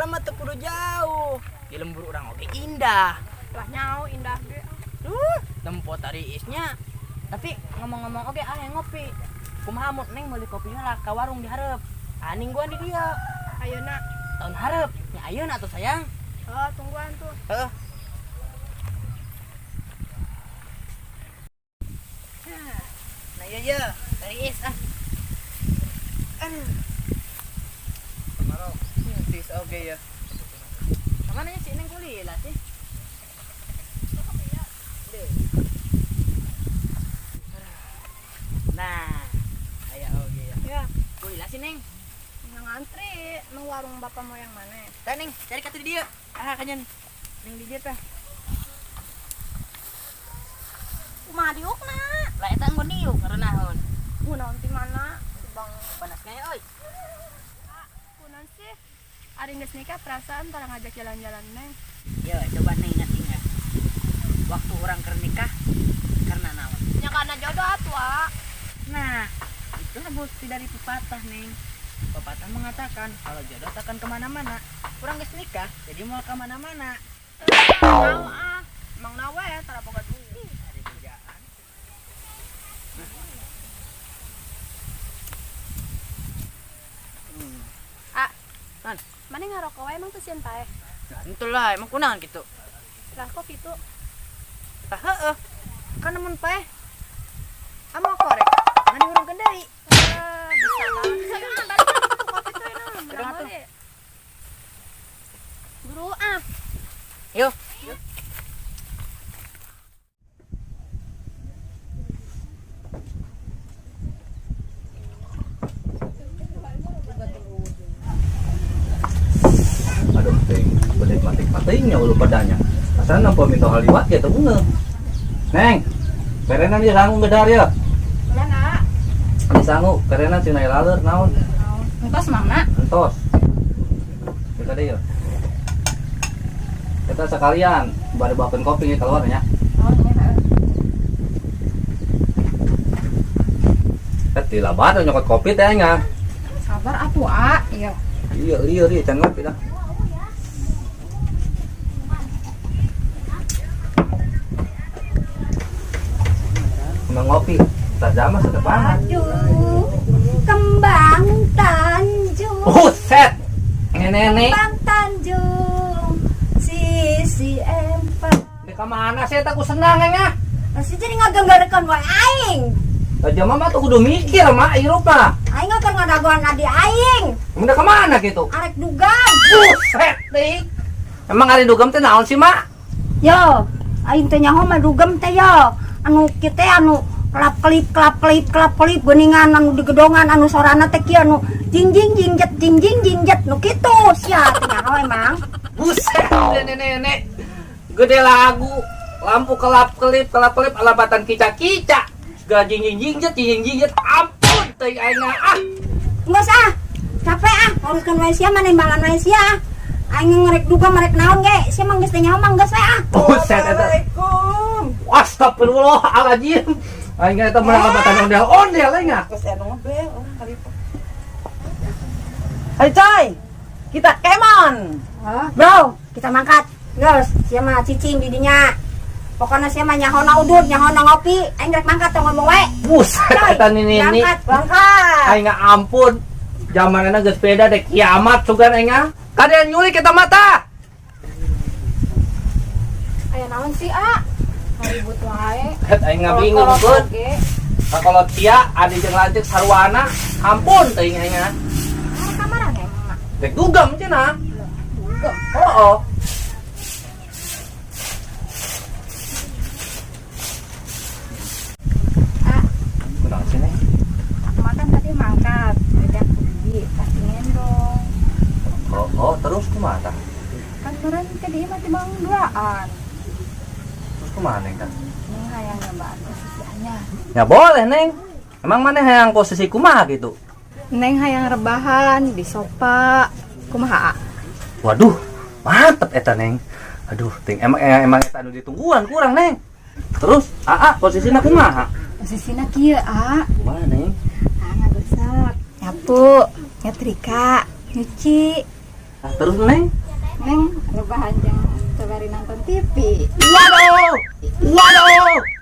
mah teu kudu jauh. Di lembur urang oge indah. Lah nyao indah ge. Tempo tadi isnya. Tapi ngomong-ngomong oge yang ngopi. Kumaha mun Neng meuli kopinya lah ka warung di hareup. Aning gua di dieu. Ayeuna. Tahun hareup. Nya ayeuna atuh sayang. Oh, tungguan tuh. Heeh. Nah iya dari is ah. Kemarau. Tis oge ya. Kemana ya si Neng kulila sih? Nah, aya oge ya. Ya, Kulila si Neng. yang ngantri nang warung bapakmu yang mana? Tah Neng, cari ka di dieu. Kanyen. Neng di dieu tah. Kumaha diukna? Lah eta nggon dieu ngarenaheun. Kunaon ti mana? Bang, Panas kaya euy. kunaon sih? Ari geus nikah perasaan tara ngajak jalan-jalan neng. Yo, coba Neng ingat-ingat. Waktu orang keur nikah karena naon? Ya karena jodoh atuh, ah. Nah, itulah bukti dari pepatah, Neng. Pepatah mengatakan kalau jodoh takkan kemana-mana. Orang geus nikah, jadi mau kemana-mana. Nau ah. Emang nawe ya tara boga duit. Ada kerjaan. Ah, Kan, mana ngarokok wae emang teu sieun pae? itulah emang kunaon gitu. Lah kok gitu? Tah heueuh. Kan namun paeh. Amo korek. Ngan diurungkeun deui. Bisa lah. Saya kan balik tuh kopi tuh enak. Kurang atuh. Guru ah. Yuk. Aduh, ting, belit matik-matiknya ulu padanya. Asal nampo minta hal liwat ya teu Neng, perenan dia sanggup gedar ya. Mana? Di sanggup, perenan si naik laler naon. Engkos mana? Entos. Kita deh ya. Kita sekalian baru bawain kopi nih keluarnya. Oh, iya. Di labar nyokot kopi teh nya. Sabar atuh, ah. Iya. Iya, can ngopi dah. Ngopi, tak zaman sudah panas. Aduh, kembang Tanjung. Buset, nenek. Kembang Tanjung, sisi empang. Di kemana sih? Aku senang ya. Masih jadi ngagenggarekan wae aing. Aja mama tuh kudu mikir mak Eropa. Aing akan ngadagoan adi aing. Udah kemana gitu? Arek dugam. Buset, nih. Emang hari dugem teh naon sih mak? Yo, aing teh nyaho mah dugem teh yo. Anu kieu teh anu kelap kelip geuningan anu digedongan anu sorana teh kieu anu jing jet nu kitu sia teh nyaho emang. Buset, nenek. Gede lagu. Lampu kelap-kelip alabatan kica-kica. Jing jet. Ampun teh aing ah. Geus ah. Capek ah, uruskeun wae sia mah nembangan wae sia. Aing ngerek duga merek naon ge, sia mah geus teh nyaho mah geus we ah. Buset eta. Astagfirullahaladzim. Aing eta mah alabatan ondel aing ah. Hai coy, kita kemon. Oh, bro, kita mangkat. Geus, sia mah cicing di dinya. Pokoknya sia mah nyahona udud, nyahona ngopi. Aing rek mangkat tong ngomong wae. Buset eta nini. Berangkat. Aing ampun. Zamanna geus beda deh kiamat sugan aing ah. Kadean nyulik kita mata. Aya naon sih, ah? Ribut wae. Aing ngabingung pun. Kalau tia adi jeung lanceuk sarwana, ampun teuing aing ah. Kamaran emang. Dek dugem cenah. Dugem. Oh. Ah, Kunaon sih nih? aku makan tadi mangkat. Udah pergi, pasti ngendong. Oh, terus kumaha tah? Kan meureun ke dieu mah timang duaan. Terus kumaha neng tah? Ning hayang nyobaan posisi anyar. Ya boleh neng. Emang mana yang posisi kumaha gitu? Neng hayang rebahan di sofa. Kumaha? Waduh, mantep eta neng. Aduh, ting emang eta anu ditungguan kurang neng. Terus, posisinya kumaha? Posisina kieu, ah. Kumaha neng? Ngagosak, nyapu, nyetrika, nyuci. Nah, terus Neng? Neng rebahan yang sabari nonton TV. Waduh!